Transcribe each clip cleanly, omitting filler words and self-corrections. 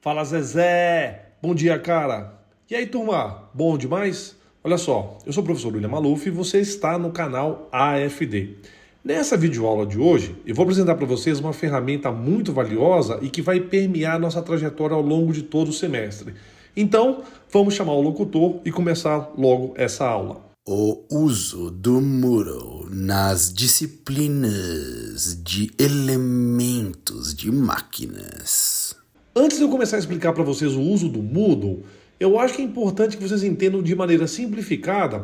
Fala Zezé, bom dia cara. E aí turma, bom demais? Olha só, eu sou o professor William Maluf e você está no canal AFD. Nessa videoaula de hoje, eu vou apresentar para vocês uma ferramenta muito valiosa e que vai permear nossa trajetória ao longo de todo o semestre. Então, vamos chamar o locutor e começar logo essa aula. O uso do Moodle nas disciplinas de elementos de máquinas. Antes de eu começar a explicar para vocês o uso do Moodle, eu acho que é importante que vocês entendam de maneira simplificada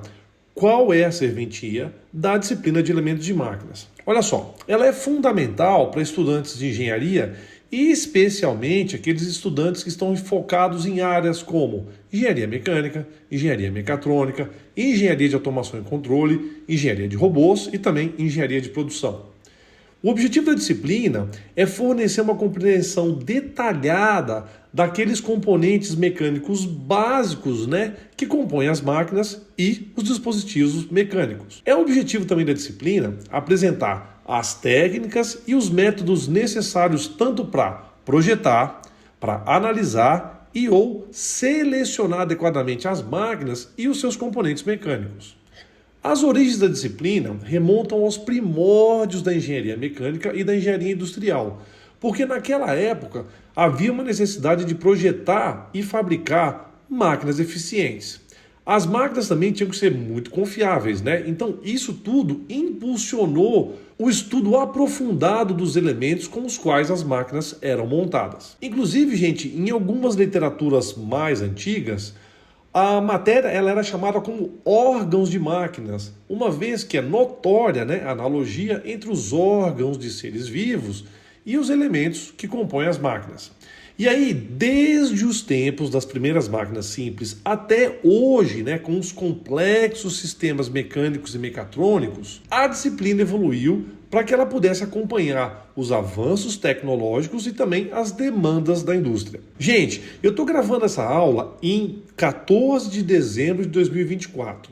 qual é a serventia da disciplina de elementos de máquinas. Olha só, ela é fundamental para estudantes de engenharia e especialmente aqueles estudantes que estão focados em áreas como engenharia mecânica, engenharia mecatrônica, engenharia de automação e controle, engenharia de robôs e também engenharia de produção. O objetivo da disciplina é fornecer uma compreensão detalhada daqueles componentes mecânicos básicos, que compõem as máquinas e os dispositivos mecânicos. É o objetivo também da disciplina apresentar as técnicas e os métodos necessários tanto para projetar, para analisar e ou selecionar adequadamente as máquinas e os seus componentes mecânicos. As origens da disciplina remontam aos primórdios da engenharia mecânica e da engenharia industrial, porque naquela época havia uma necessidade de projetar e fabricar máquinas eficientes. As máquinas também tinham que ser muito confiáveis, Então isso tudo impulsionou o estudo aprofundado dos elementos com os quais as máquinas eram montadas. Inclusive, gente, em algumas literaturas mais antigas, a matéria ela era chamada como órgãos de máquinas, uma vez que é notória a analogia entre os órgãos de seres vivos e os elementos que compõem as máquinas. E aí, desde os tempos das primeiras máquinas simples até hoje, com os complexos sistemas mecânicos e mecatrônicos, a disciplina evoluiu para que ela pudesse acompanhar os avanços tecnológicos e também as demandas da indústria. Gente, eu estou gravando essa aula em 14 de dezembro de 2024.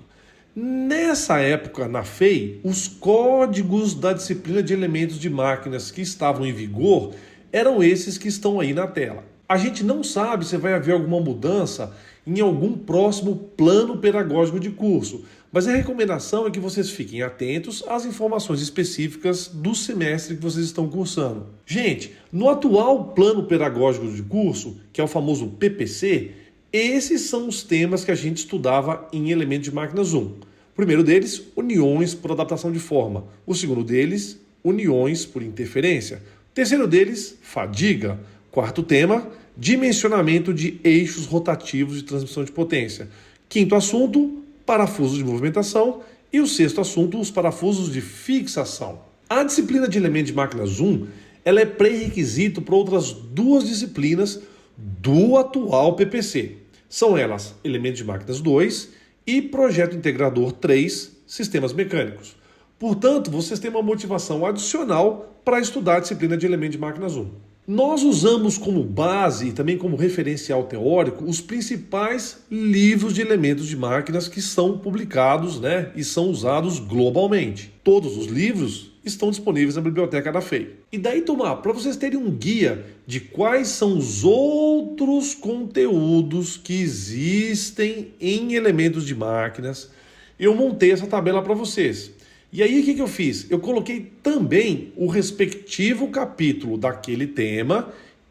Nessa época, na FEI, os códigos da disciplina de elementos de máquinas que estavam em vigor eram esses que estão aí na tela. A gente não sabe se vai haver alguma mudança em algum próximo plano pedagógico de curso, mas a recomendação é que vocês fiquem atentos às informações específicas do semestre que vocês estão cursando. Gente, no atual plano pedagógico de curso, que é o famoso PPC, esses são os temas que a gente estudava em Elementos de Máquinas 1. O primeiro deles, uniões por adaptação de forma. O segundo deles, uniões por interferência. O terceiro deles, fadiga. Quarto tema, dimensionamento de eixos rotativos de transmissão de potência. Quinto assunto, parafusos de movimentação. E o sexto assunto, os parafusos de fixação. A disciplina de Elementos de Máquinas 1 ela é pré-requisito para outras duas disciplinas do atual PPC. São elas Elementos de Máquinas 2 e Projeto Integrador 3, Sistemas Mecânicos. Portanto, vocês têm uma motivação adicional para estudar a disciplina de Elementos de Máquinas 1. Nós usamos como base e também como referencial teórico os principais livros de elementos de máquinas que são publicados e são usados globalmente. Todos os livros estão disponíveis na biblioteca da FEI. E daí, para vocês terem um guia de quais são os outros conteúdos que existem em elementos de máquinas, eu montei essa tabela para vocês. E aí, o que eu fiz? Eu coloquei também o respectivo capítulo daquele tema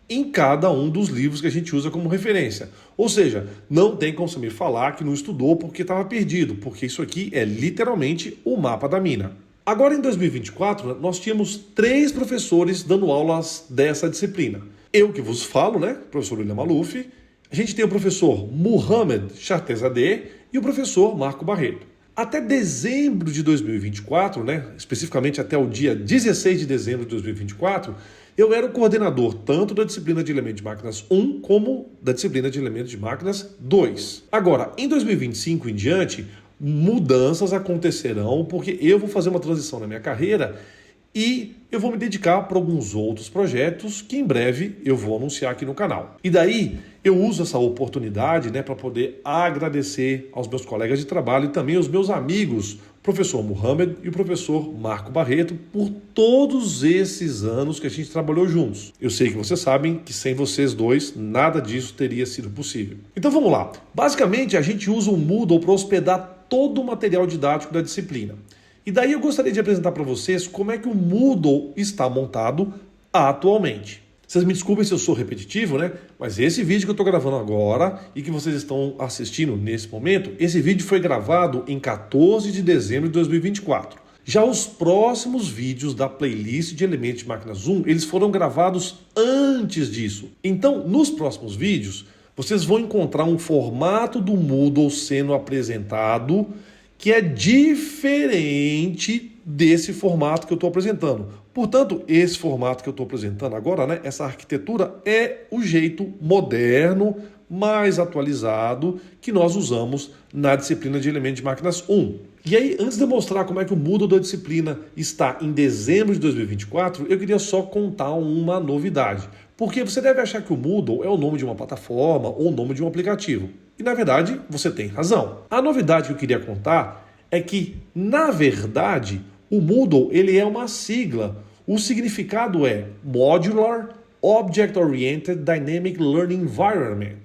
em cada um dos livros que a gente usa como referência. Ou seja, não tem como você me falar que não estudou porque estava perdido, porque isso aqui é literalmente o mapa da mina. Agora, em 2024, nós tínhamos 3 professores dando aulas dessa disciplina. Eu que vos falo, professor William Maluf, a gente tem o professor Mohamed Chartezadeh e o professor Marco Barreto. Até dezembro de 2024, especificamente até o dia 16 de dezembro de 2024, eu era o coordenador tanto da disciplina de Elementos de Máquinas 1 como da disciplina de Elementos de Máquinas 2. Agora, em 2025 em diante, mudanças acontecerão porque eu vou fazer uma transição na minha carreira e eu vou me dedicar para alguns outros projetos que em breve eu vou anunciar aqui no canal. E daí eu uso essa oportunidade, para poder agradecer aos meus colegas de trabalho e também aos meus amigos, o professor Mohamed e o professor Marco Barreto, por todos esses anos que a gente trabalhou juntos. Eu sei que vocês sabem que sem vocês dois nada disso teria sido possível. Então vamos lá. Basicamente a gente usa o Moodle para hospedar todo o material didático da disciplina. E daí eu gostaria de apresentar para vocês como é que o Moodle está montado atualmente. Vocês me desculpem se eu sou repetitivo, mas esse vídeo que eu estou gravando agora e que vocês estão assistindo nesse momento, esse vídeo foi gravado em 14 de dezembro de 2024. Já os próximos vídeos da playlist de Elementos de Máquinas 1, eles foram gravados antes disso. Então, nos próximos vídeos, vocês vão encontrar um formato do Moodle sendo apresentado que é diferente desse formato que eu estou apresentando. Portanto, esse formato que eu estou apresentando agora, essa arquitetura é o jeito moderno, mais atualizado, que nós usamos na disciplina de Elementos de Máquinas 1. E aí, antes de eu mostrar como é que o Moodle da disciplina está em dezembro de 2024, eu queria só contar uma novidade. Porque você deve achar que o Moodle é o nome de uma plataforma ou o nome de um aplicativo. E, na verdade, você tem razão. A novidade que eu queria contar é que, na verdade, o Moodle ele é uma sigla. O significado é Modular Object Oriented Dynamic Learning Environment.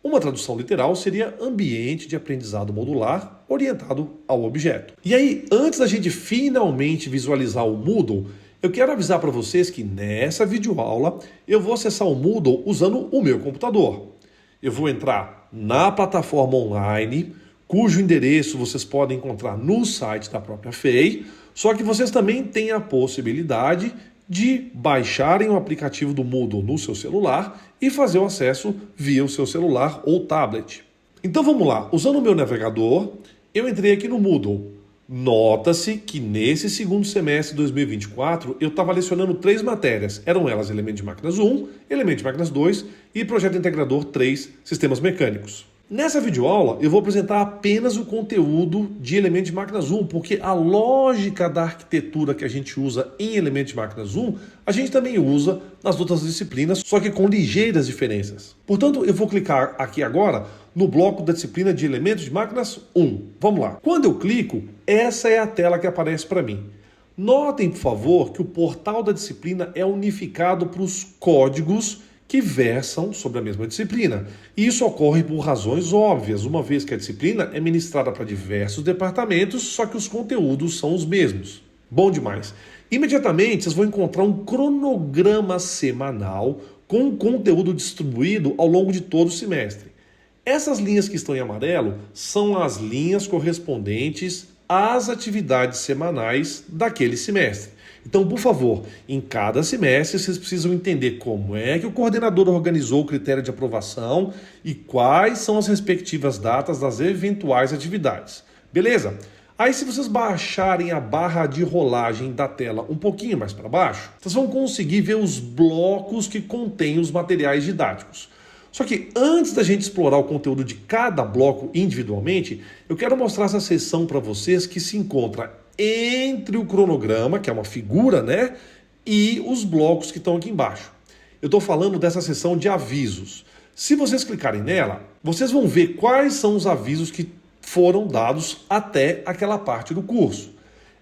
Uma tradução literal seria ambiente de aprendizado modular orientado ao objeto. E aí, antes da gente finalmente visualizar o Moodle, eu quero avisar para vocês que nessa videoaula eu vou acessar o Moodle usando o meu computador. Eu vou entrar na plataforma online, cujo endereço vocês podem encontrar no site da própria FEI, só que vocês também têm a possibilidade de baixarem o aplicativo do Moodle no seu celular e fazer o acesso via o seu celular ou tablet. Então vamos lá, usando o meu navegador, eu entrei aqui no Moodle. Nota-se que nesse segundo semestre de 2024 eu estava lecionando 3 matérias. Eram elas Elementos de Máquinas 1, Elementos de Máquinas 2 e Projeto Integrador 3, Sistemas Mecânicos. Nessa videoaula eu vou apresentar apenas o conteúdo de Elementos de Máquinas 1, porque a lógica da arquitetura que a gente usa em Elementos de Máquinas 1, a gente também usa nas outras disciplinas, só que com ligeiras diferenças. Portanto, eu vou clicar aqui agora no bloco da disciplina de Elementos de Máquinas 1. Vamos lá. Quando eu clico, essa é a tela que aparece para mim. Notem, por favor, que o portal da disciplina é unificado para os códigos que versam sobre a mesma disciplina. E isso ocorre por razões óbvias, uma vez que a disciplina é ministrada para diversos departamentos, só que os conteúdos são os mesmos. Bom demais! Imediatamente vocês vão encontrar um cronograma semanal com o conteúdo distribuído ao longo de todo o semestre. Essas linhas que estão em amarelo são as linhas correspondentes às atividades semanais daquele semestre. Então, por favor, em cada semestre vocês precisam entender como é que o coordenador organizou o critério de aprovação e quais são as respectivas datas das eventuais atividades. Beleza? Aí, se vocês baixarem a barra de rolagem da tela um pouquinho mais para baixo, vocês vão conseguir ver os blocos que contêm os materiais didáticos. Só que antes da gente explorar o conteúdo de cada bloco individualmente, eu quero mostrar essa seção para vocês que se encontra entre o cronograma, que é uma figura, e os blocos que estão aqui embaixo. Eu estou falando dessa seção de avisos. Se vocês clicarem nela, vocês vão ver quais são os avisos que foram dados até aquela parte do curso.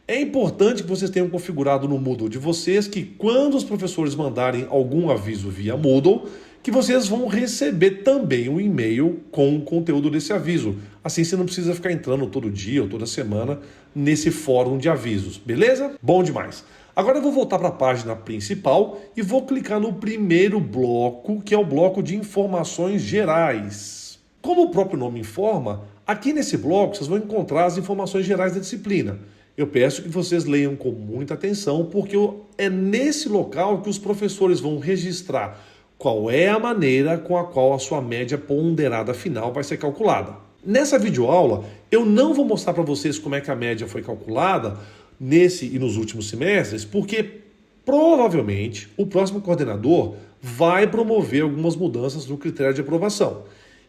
É importante que vocês tenham configurado no Moodle de vocês que quando os professores mandarem algum aviso via Moodle, que vocês vão receber também um e-mail com o conteúdo desse aviso. Assim você não precisa ficar entrando todo dia ou toda semana nesse fórum de avisos, beleza? Bom demais. Agora eu vou voltar para a página principal e vou clicar no primeiro bloco, que é o bloco de informações gerais. Como o próprio nome informa, aqui nesse bloco vocês vão encontrar as informações gerais da disciplina. Eu peço que vocês leiam com muita atenção, porque é nesse local que os professores vão registrar qual é a maneira com a qual a sua média ponderada final vai ser calculada. Nessa videoaula, eu não vou mostrar para vocês como é que a média foi calculada nesse e nos últimos semestres, porque provavelmente o próximo coordenador vai promover algumas mudanças no critério de aprovação.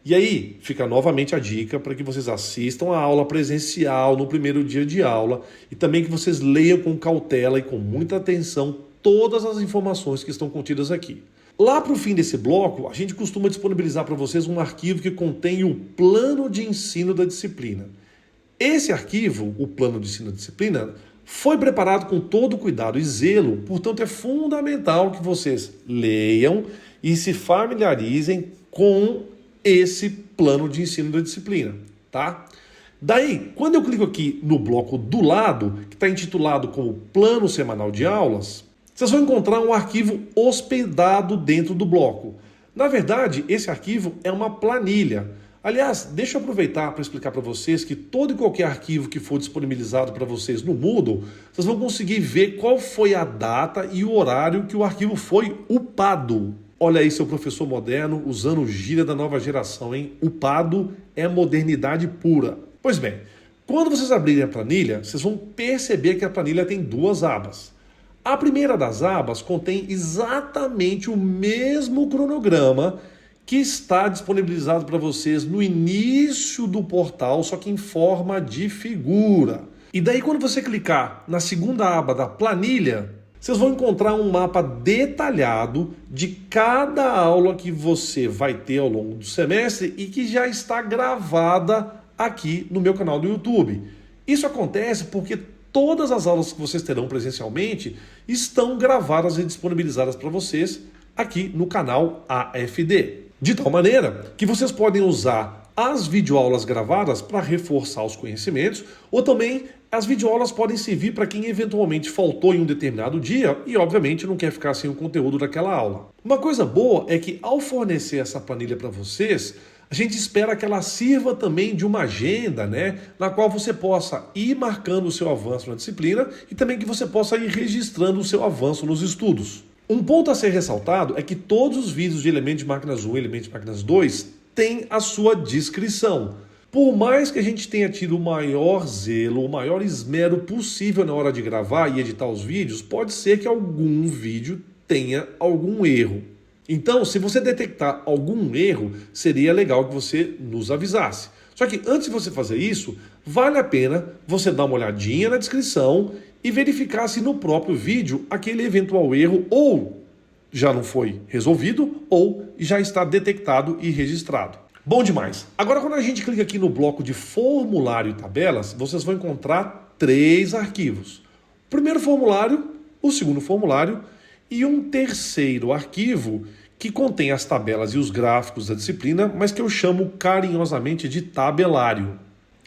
E aí fica novamente a dica para que vocês assistam a aula presencial no primeiro dia de aula e também que vocês leiam com cautela e com muita atenção todas as informações que estão contidas aqui. Lá para o fim desse bloco, a gente costuma disponibilizar para vocês um arquivo que contém o plano de ensino da disciplina. Esse arquivo, o plano de ensino da disciplina, foi preparado com todo cuidado e zelo, portanto é fundamental que vocês leiam e se familiarizem com esse plano de ensino da disciplina, tá? Daí, quando eu clico aqui no bloco do lado, que está intitulado como Plano Semanal de Aulas, vocês vão encontrar um arquivo hospedado dentro do bloco. Na verdade, esse arquivo é uma planilha. Aliás, deixa eu aproveitar para explicar para vocês que todo e qualquer arquivo que for disponibilizado para vocês no Moodle, vocês vão conseguir ver qual foi a data e o horário que o arquivo foi upado. Olha aí seu professor moderno usando gíria da nova geração, hein? Upado é modernidade pura. Pois bem, quando vocês abrirem a planilha, vocês vão perceber que a planilha tem duas abas. A primeira das abas contém exatamente o mesmo cronograma que está disponibilizado para vocês no início do portal, só que em forma de figura. E daí quando você clicar na segunda aba da planilha, vocês vão encontrar um mapa detalhado de cada aula que você vai ter ao longo do semestre e que já está gravada aqui no meu canal do YouTube. Isso acontece porque todas as aulas que vocês terão presencialmente estão gravadas e disponibilizadas para vocês aqui no canal AFD. De tal maneira que vocês podem usar as videoaulas gravadas para reforçar os conhecimentos, ou também as videoaulas podem servir para quem eventualmente faltou em um determinado dia e, obviamente, não quer ficar sem o conteúdo daquela aula. Uma coisa boa é que, ao fornecer essa planilha para vocês, a gente espera que ela sirva também de uma agenda, né, na qual você possa ir marcando o seu avanço na disciplina e também que você possa ir registrando o seu avanço nos estudos. Um ponto a ser ressaltado é que todos os vídeos de Elementos de Máquinas 1 e Elementos de Máquinas 2 têm a sua descrição. Por mais que a gente tenha tido o maior zelo, o maior esmero possível na hora de gravar e editar os vídeos, pode ser que algum vídeo tenha algum erro. Então, se você detectar algum erro, seria legal que você nos avisasse. Só que antes de você fazer isso, vale a pena você dar uma olhadinha na descrição e verificar se no próprio vídeo aquele eventual erro ou já não foi resolvido ou já está detectado e registrado. Bom demais! Agora, quando a gente clica aqui no bloco de formulário e tabelas, vocês vão encontrar 3 arquivos. O primeiro formulário, o segundo formulário e um terceiro arquivo que contém as tabelas e os gráficos da disciplina, mas que eu chamo carinhosamente de tabelário.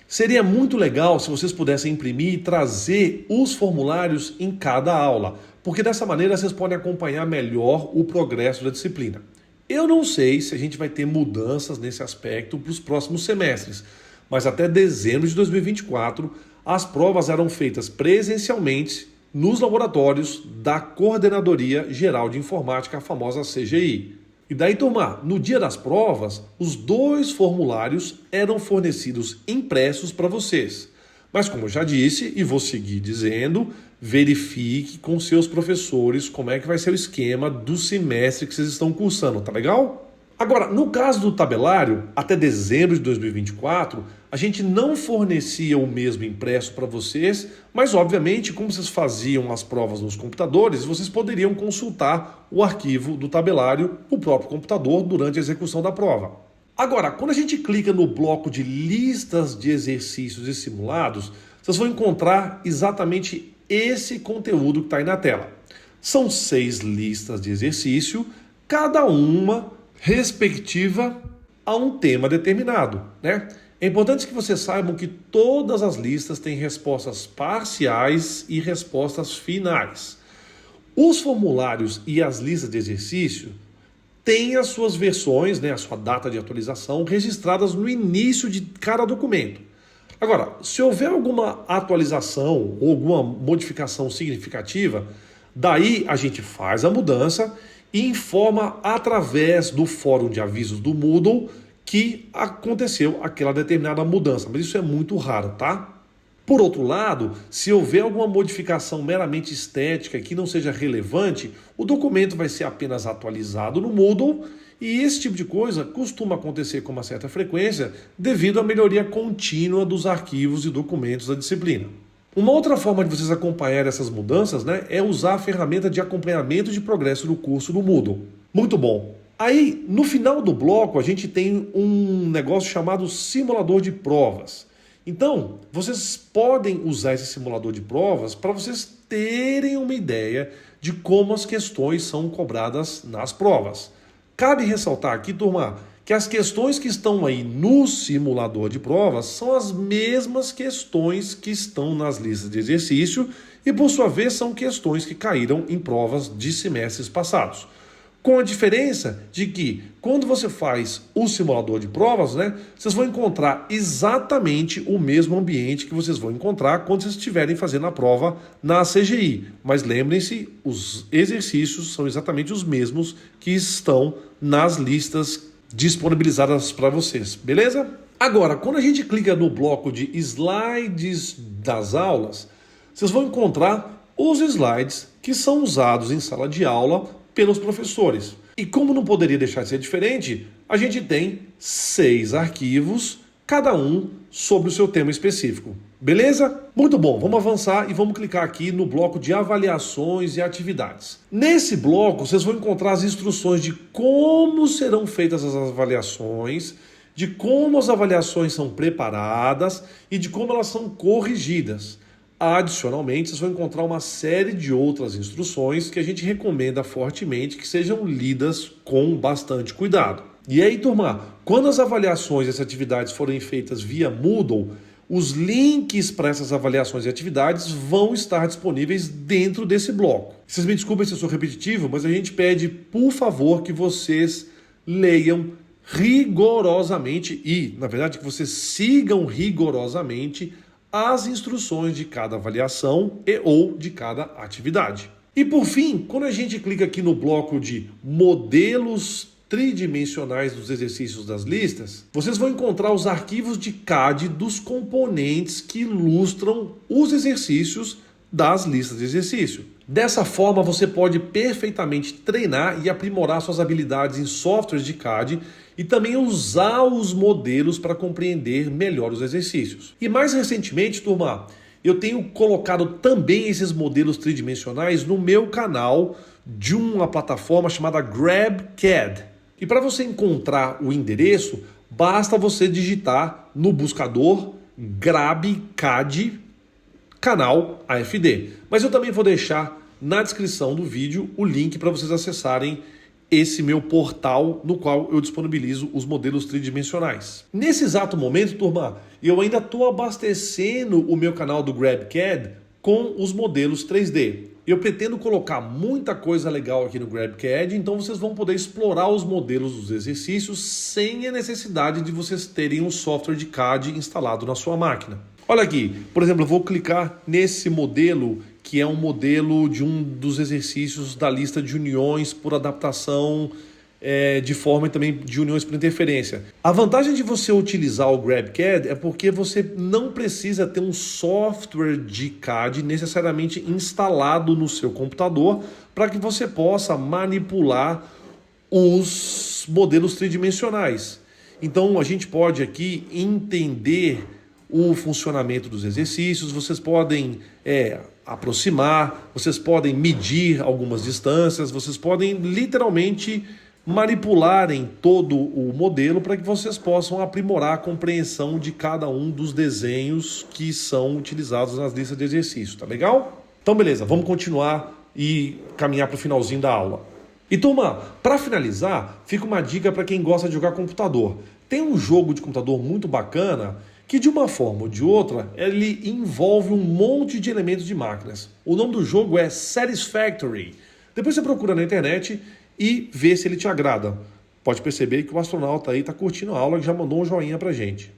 Seria muito legal se vocês pudessem imprimir e trazer os formulários em cada aula, porque dessa maneira vocês podem acompanhar melhor o progresso da disciplina. Eu não sei se a gente vai ter mudanças nesse aspecto para os próximos semestres, mas até dezembro de 2024 as provas eram feitas presencialmente nos laboratórios da Coordenadoria Geral de Informática, a famosa CGI. E daí, turma, no dia das provas, os 2 formulários eram fornecidos impressos para vocês. Mas como eu já disse, e vou seguir dizendo, verifique com seus professores como é que vai ser o esquema do semestre que vocês estão cursando, tá legal? Agora, no caso do tabelário, até dezembro de 2024, a gente não fornecia o mesmo impresso para vocês, mas obviamente, como vocês faziam as provas nos computadores, vocês poderiam consultar o arquivo do tabelário no próprio computador durante a execução da prova. Agora, quando a gente clica no bloco de listas de exercícios e simulados, vocês vão encontrar exatamente esse conteúdo que está aí na tela. São 6 listas de exercício, cada uma respectiva a um tema determinado, né? É importante que vocês saibam que todas as listas têm respostas parciais e respostas finais. Os formulários e as listas de exercício têm as suas versões, né, a sua data de atualização, registradas no início de cada documento. Agora, se houver alguma atualização ou alguma modificação significativa, daí a gente faz a mudança e informa através do fórum de avisos do Moodle que aconteceu aquela determinada mudança. Mas isso é muito raro, tá? Por outro lado, se houver alguma modificação meramente estética que não seja relevante, o documento vai ser apenas atualizado no Moodle e esse tipo de coisa costuma acontecer com uma certa frequência devido à melhoria contínua dos arquivos e documentos da disciplina. Uma outra forma de vocês acompanhar essas mudanças, é usar a ferramenta de acompanhamento de progresso do curso no Moodle. Muito bom! Aí, no final do bloco, a gente tem um negócio chamado simulador de provas. Então, vocês podem usar esse simulador de provas para vocês terem uma ideia de como as questões são cobradas nas provas. Cabe ressaltar aqui, turma, que as questões que estão aí no simulador de provas são as mesmas questões que estão nas listas de exercício e, por sua vez, são questões que caíram em provas de semestres passados. Com a diferença de que, quando você faz o simulador de provas, vocês vão encontrar exatamente o mesmo ambiente que vocês vão encontrar quando vocês estiverem fazendo a prova na CGI. Mas lembrem-se, os exercícios são exatamente os mesmos que estão nas listas disponibilizadas para vocês, beleza? Agora, quando a gente clica no bloco de slides das aulas, vocês vão encontrar os slides que são usados em sala de aula pelos professores. E como não poderia deixar de ser diferente, a gente tem 6 arquivos, cada um sobre o seu tema específico. Beleza? Muito bom, vamos avançar e vamos clicar aqui no bloco de avaliações e atividades. Nesse bloco, vocês vão encontrar as instruções de como serão feitas as avaliações, de como as avaliações são preparadas e de como elas são corrigidas. Adicionalmente, vocês vão encontrar uma série de outras instruções que a gente recomenda fortemente que sejam lidas com bastante cuidado. E aí, turma, quando as avaliações e as atividades forem feitas via Moodle, os links para essas avaliações e atividades vão estar disponíveis dentro desse bloco. Vocês me desculpem se eu sou repetitivo, mas a gente pede, por favor, que vocês leiam rigorosamente e, na verdade, que vocês sigam rigorosamente as instruções de cada avaliação e ou de cada atividade. E por fim, quando a gente clica aqui no bloco de modelos tridimensionais dos exercícios das listas, vocês vão encontrar os arquivos de CAD dos componentes que ilustram os exercícios das listas de exercício. Dessa forma, você pode perfeitamente treinar e aprimorar suas habilidades em softwares de CAD e também usar os modelos para compreender melhor os exercícios. E mais recentemente, turma, eu tenho colocado também esses modelos tridimensionais no meu canal de uma plataforma chamada GrabCAD. E para você encontrar o endereço, basta você digitar no buscador GrabCAD canal AFD. Mas eu também vou deixar na descrição do vídeo o link para vocês acessarem esse meu portal no qual eu disponibilizo os modelos tridimensionais. Nesse exato momento, turma, eu ainda estou abastecendo o meu canal do GrabCAD com os modelos 3D. Eu pretendo colocar muita coisa legal aqui no GrabCAD, então vocês vão poder explorar os modelos dos exercícios sem a necessidade de vocês terem um software de CAD instalado na sua máquina. Olha aqui, por exemplo, eu vou clicar nesse modelo que é um modelo de um dos exercícios da lista de uniões por adaptação de forma e também de uniões por interferência. A vantagem de você utilizar o GrabCAD é porque você não precisa ter um software de CAD necessariamente instalado no seu computador para que você possa manipular os modelos tridimensionais. Então a gente pode aqui entender o funcionamento dos exercícios, vocês podem aproximar, vocês podem medir algumas distâncias, vocês podem literalmente manipularem todo o modelo para que vocês possam aprimorar a compreensão de cada um dos desenhos que são utilizados nas listas de exercício, tá legal? Então beleza, vamos continuar e caminhar para o finalzinho da aula. E turma, para finalizar, fica uma dica para quem gosta de jogar computador. Tem um jogo de computador muito bacana que de uma forma ou de outra, ele envolve um monte de elementos de máquinas. O nome do jogo é Satisfactory. Depois você procura na internet e vê se ele te agrada. Pode perceber que o astronauta aí está curtindo a aula e já mandou um joinha pra gente.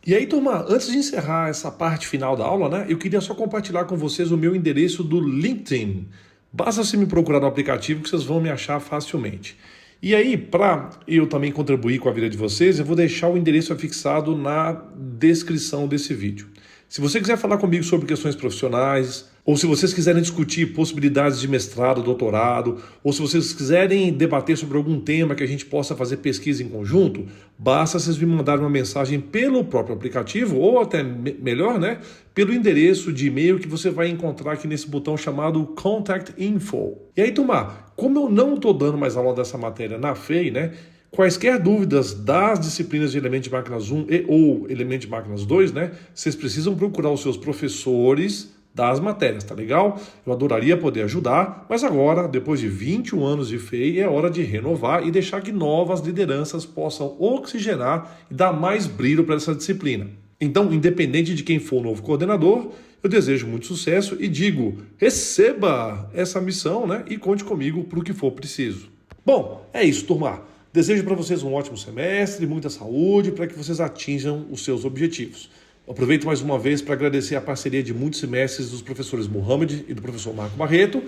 E aí, turma, antes de encerrar essa parte final da aula, eu queria só compartilhar com vocês o meu endereço do LinkedIn. Basta você me procurar no aplicativo que vocês vão me achar facilmente. E aí, para eu também contribuir com a vida de vocês, eu vou deixar o endereço fixado na descrição desse vídeo. Se você quiser falar comigo sobre questões profissionais, ou se vocês quiserem discutir possibilidades de mestrado, doutorado, ou se vocês quiserem debater sobre algum tema que a gente possa fazer pesquisa em conjunto, basta vocês me mandarem uma mensagem pelo próprio aplicativo, ou até melhor, né, pelo endereço de e-mail que você vai encontrar aqui nesse botão chamado Contact Info. E aí, turma, como eu não estou dando mais aula dessa matéria na FEI, né, quaisquer dúvidas das disciplinas de Elementos de Máquinas 1 e ou Elementos de Máquinas 2, né? Vocês precisam procurar os seus professores das matérias, tá legal? Eu adoraria poder ajudar, mas agora, depois de 21 anos de FEI, é hora de renovar e deixar que novas lideranças possam oxigenar e dar mais brilho para essa disciplina. Então, independente de quem for o novo coordenador, eu desejo muito sucesso e digo, receba essa missão, né? E conte comigo para o que for preciso. Bom, é isso, turma. Desejo para vocês um ótimo semestre, muita saúde, para que vocês atinjam os seus objetivos. Aproveito mais uma vez para agradecer a parceria de muitos semestres dos professores Mohamed e do professor Marco Barreto.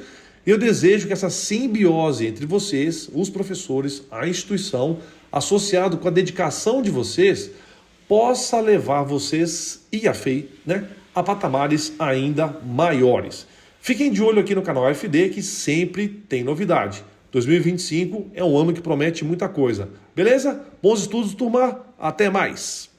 E eu desejo que essa simbiose entre vocês, os professores, a instituição, associado com a dedicação de vocês, possa levar vocês e a FEI, né, a patamares ainda maiores. Fiquem de olho aqui no canal AFD, que sempre tem novidade. 2025 é um ano que promete muita coisa. Beleza? Bons estudos, turma. Até mais!